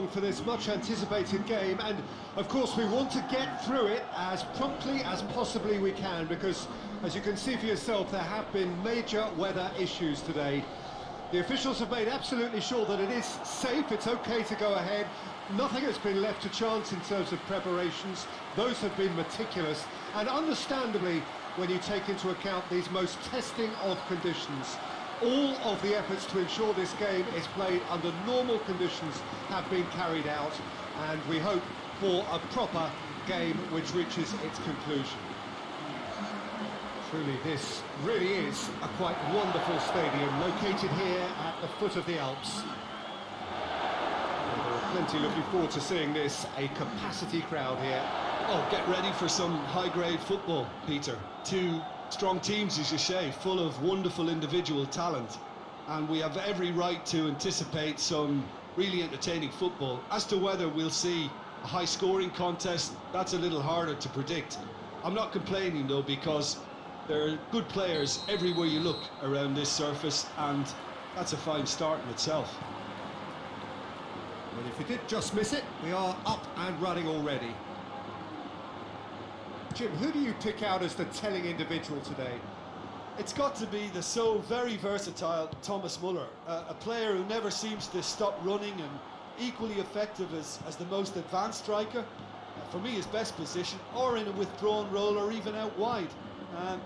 along for this much-anticipated game, and of course we want to get through it as promptly as possibly we can, because, as you can see for yourself, there have been major weather issues today. The officials have made absolutely sure that it is safe, it's okay to go ahead. Nothing has been left to chance in terms of preparations. Those have been meticulous, and understandably, when you take into account these most testing of conditions, all of the efforts to ensure this game is played under normal conditions have been carried out, and we hope for a proper game which reaches its conclusion. Truly, this really is a quite wonderful stadium, located here at the foot of the Alps. There are plenty looking forward to seeing this, a capacity crowd here. Oh, get ready for some high-grade football, Peter. Two strong teams, as you say, full of wonderful individual talent. And we have every right to anticipate some really entertaining football. As to whether we'll see a high-scoring contest, that's a little harder to predict. I'm not complaining, though, because there are good players everywhere you look around this surface, and that's a fine start in itself. Well, if you did just miss it, we are up and running already. Jim, who do you pick out as the telling individual today? It's got to be the so very versatile Thomas Muller, a player who never seems to stop running and equally effective as the most advanced striker. For me, his best position, or in a withdrawn role, or even out wide.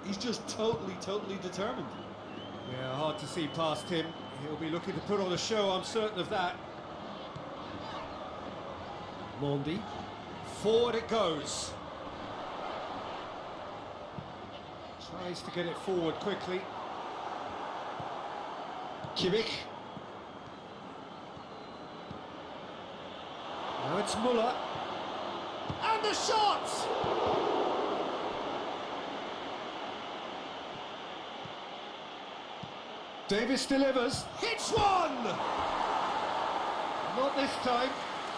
He's just totally determined. Yeah, hard to see past him. He'll be looking to put on a show, I'm certain of that. Mondi, forward it goes. Tries to get it forward quickly. Kimmich. Now it's Muller. And the shot! Davis delivers. Hits one! Not this time.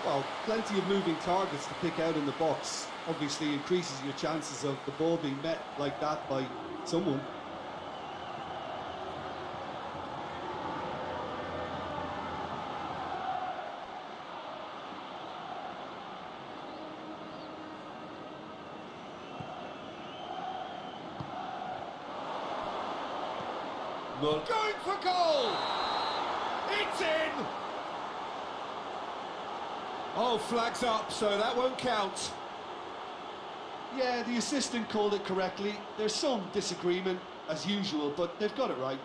Well, plenty of moving targets to pick out in the box. Obviously increases your chances of the ball being met like that by someone. Going for goal! It's in! Oh, flags up, so that won't count. Yeah, the assistant called it correctly. There's some disagreement, as usual, but they've got it right.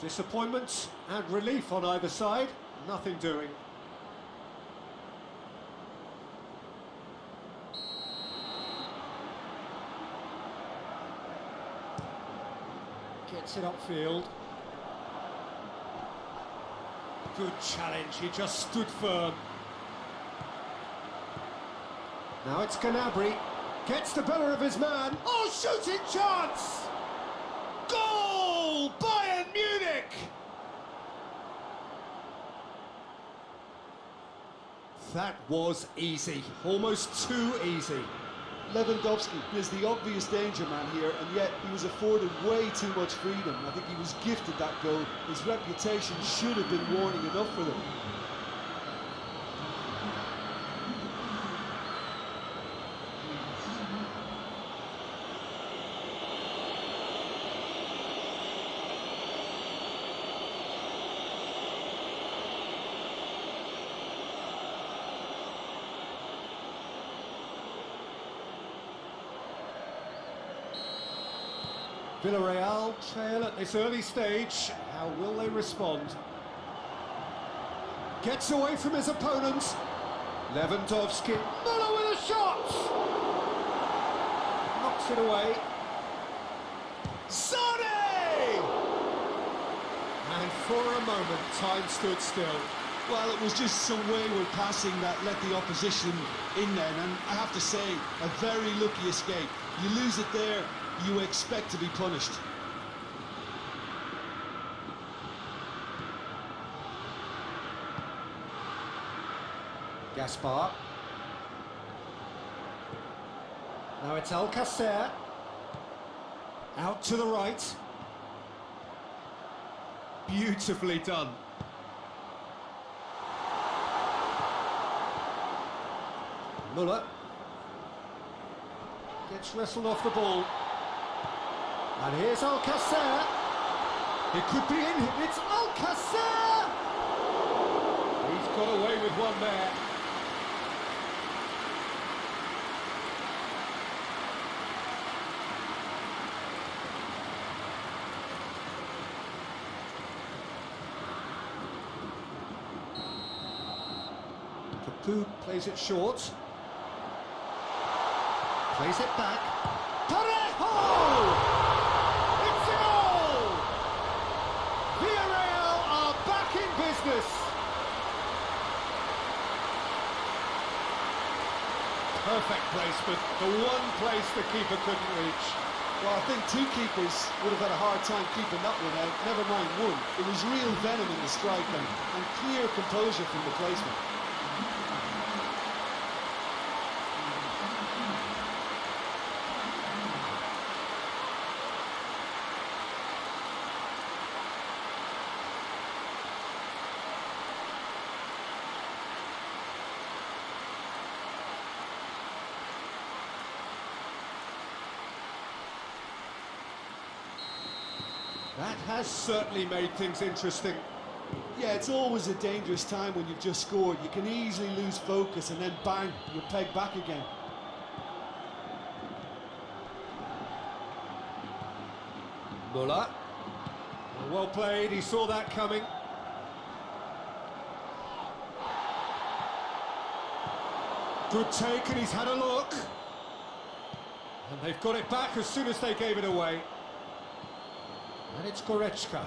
Disappointment and relief on either side. Nothing doing. Gets it upfield. Good challenge, he just stood firm. Now it's Gnabry. Gets the better of his man. Oh, shooting chance! Goal! Bayern Munich! That was easy. Almost too easy. Lewandowski is the obvious danger man here, and yet he was afforded way too much freedom. I think he was gifted that goal. His reputation should have been warning enough for them. Villarreal trail at this early stage. How will they respond? Gets away from his opponent. Lewandowski. Muller with a shot! Knocks it away. Sane! And for a moment, time stood still. Well, it was just some wayward passing that let the opposition in then, and I have to say, a very lucky escape. You lose it there, you expect to be punished. Gaspar. Now it's Alcacer. Out to the right. Beautifully done. Muller gets wrestled off the ball. And here's Alcacer. It could be in. It's Alcacer! He's got away with one there. Capu plays it short. Plays it back. Parejo! It's a goal! Villarreal are back in business. Perfect placement, the one place the keeper couldn't reach. Well, I think two keepers would have had a hard time keeping that one out, never mind one. It was real venom in the strike and clear composure from the placement. That has certainly made things interesting. Yeah, it's always a dangerous time when you've just scored. You can easily lose focus and then bang, you're pegged back again. Muller. Well played, he saw that coming. Good take, and he's had a look. And they've got it back as soon as they gave it away. And it's Goretzka.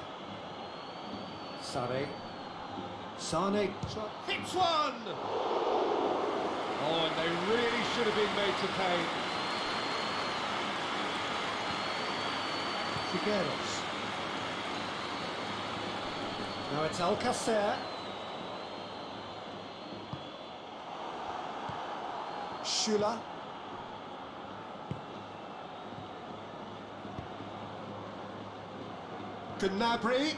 Sane. Sane hits one! Oh, and they really should have been made to pay. Figueros. Now it's Alcacer. Schüller. Gnabry.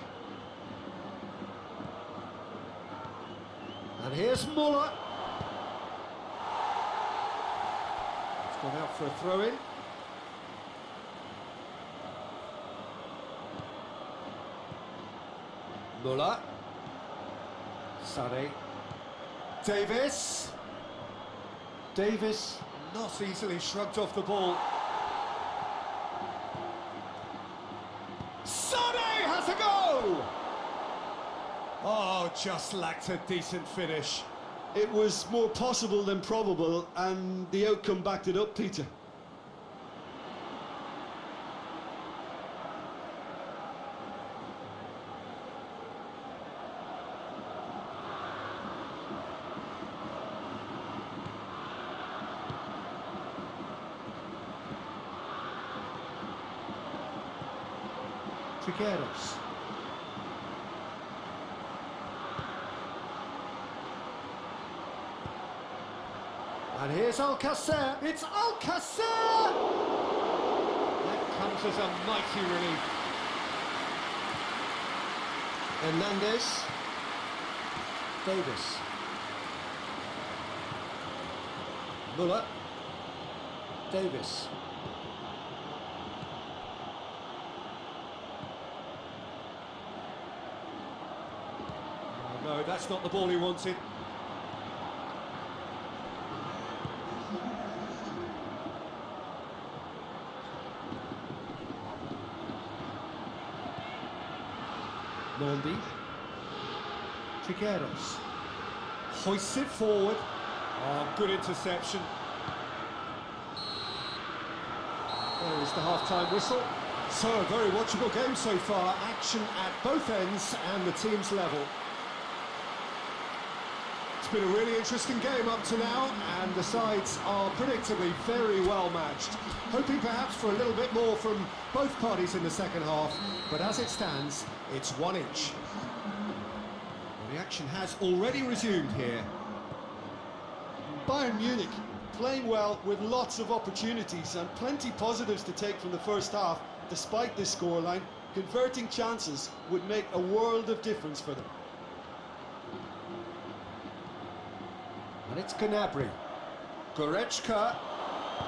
And here's Muller. It's gone out for a throw-in. Muller. Sane. Davis. Davis not easily shrugged off the ball. Sane has a go! Oh, just lacked a decent finish. It was more possible than probable, and the outcome backed it up, Peter. Figueros. And here's Alcacer. It's Alcacer! That comes as a mighty relief. Hernandez. Davis. Muller. Davis. No, that's not the ball he wanted. Mondi. Figueros. Hoists it forward. Oh, good interception. There is the half-time whistle. So, a very watchable game so far. Action at both ends and the team's level. It's been a really interesting game up to now, and the sides are predictably very well matched. Hoping perhaps for a little bit more from both parties in the second half, but as it stands, it's 1 each. Well, the action has already resumed here. Bayern Munich playing well with lots of opportunities and plenty positives to take from the first half, despite this scoreline. Converting chances would make a world of difference for them. And it's Gnabry. Goretzka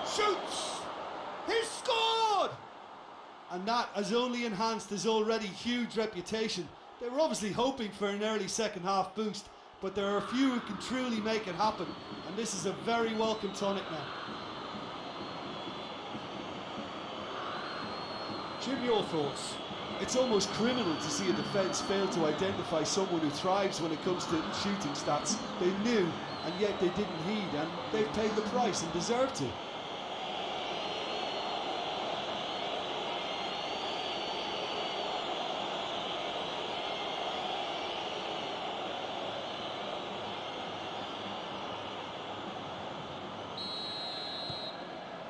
shoots! He's scored! And that has only enhanced his already huge reputation. They were obviously hoping for an early second half boost, but there are a few who can truly make it happen, and this is a very welcome tonic now. Jim, your thoughts? It's almost criminal to see a defence fail to identify someone who thrives when it comes to shooting stats. They knew, and yet they didn't heed, and they've paid the price and deserve to.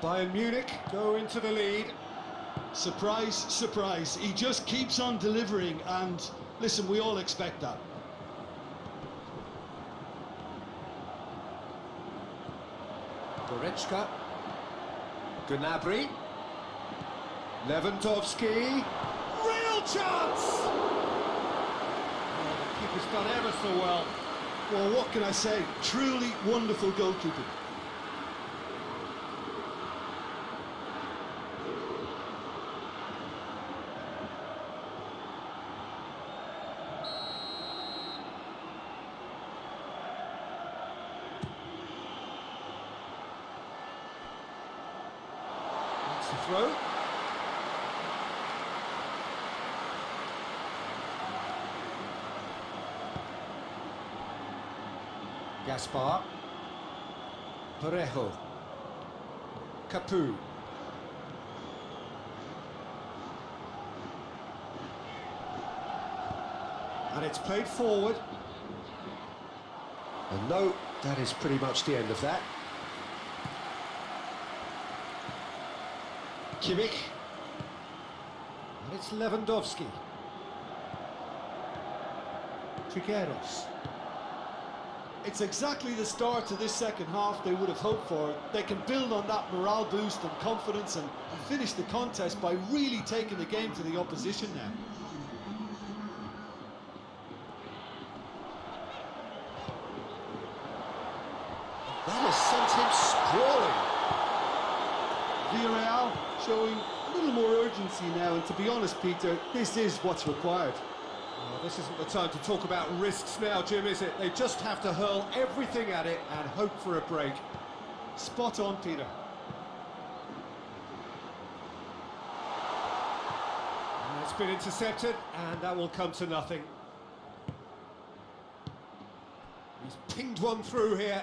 Bayern Munich go into the lead. Surprise, surprise. He just keeps on delivering, and listen, we all expect that. Goretzka, Gnabry, Lewandowski, real chance! Oh, the keeper's done ever so well. Well, what can I say? Truly wonderful goalkeeping. That's the throw. Gaspar, Parejo, Capu, and it's played forward. And no, that is pretty much the end of that. Kimmich, and it's Lewandowski. Trigueros. It's exactly the start to this second half they would have hoped for. They can build on that morale boost and confidence and finish the contest by really taking the game to the opposition now. That has sent him sprawling. Villarreal showing a little more urgency now, and to be honest, Peter, this is what's required. Oh, this isn't the time to talk about risks now, Jim, is it? They just have to hurl everything at it and hope for a break. Spot on, Peter. And it's been intercepted, and that will come to nothing. He's pinged one through here.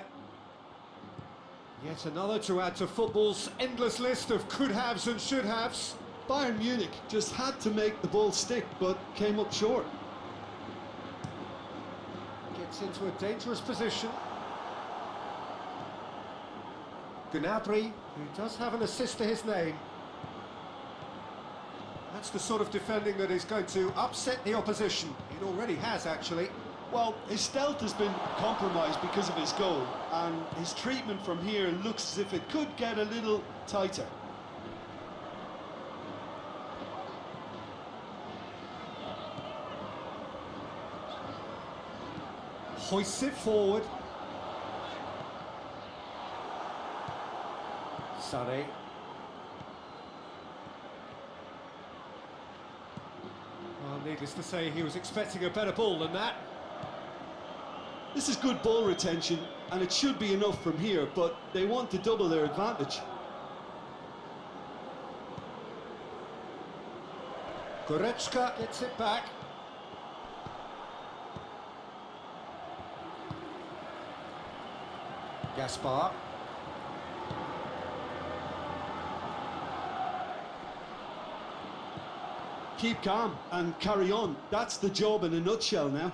Yet another to add to football's endless list of could-haves and should-haves. Bayern Munich just had to make the ball stick, but came up short. Gets into a dangerous position. Gnabry, who does have an assist to his name. That's the sort of defending that is going to upset the opposition. It already has, actually. Well, his stealth has been compromised because of his goal, and his treatment from here looks as if it could get a little tighter. Hoists it forward. Sané. Well, needless to say, he was expecting a better ball than that. This is good ball retention, and it should be enough from here, but they want to double their advantage. Goretzka gets it back. Gaspar. Keep calm and carry on. That's the job in a nutshell now.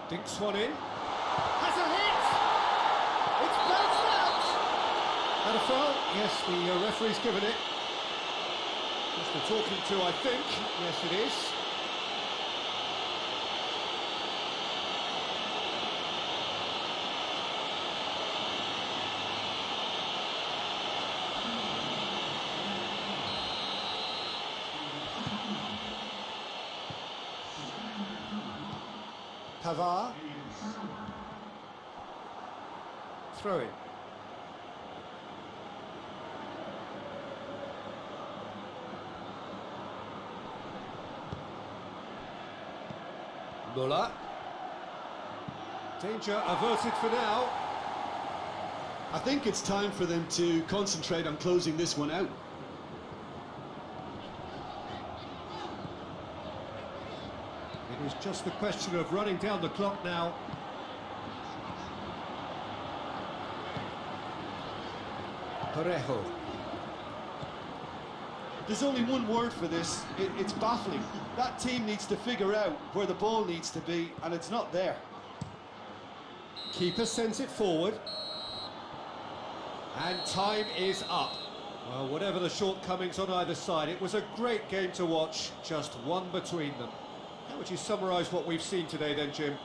Dinks one in. Has a hit! It's bounced out! And a foul? Yes, the referee's given it. Just the talking to, I think. Yes, it is. Pavard. Throw in. Muller. Danger averted for now. I think it's time for them to concentrate on closing this one out. It is just a question of running down the clock now. Parejo. There's only one word for this. It's baffling. That team needs to figure out where the ball needs to be, and it's not there. Keeper sends it forward. And time is up. Well, whatever the shortcomings on either side, it was a great game to watch, just one between them. How would you summarise what we've seen today then, Jim?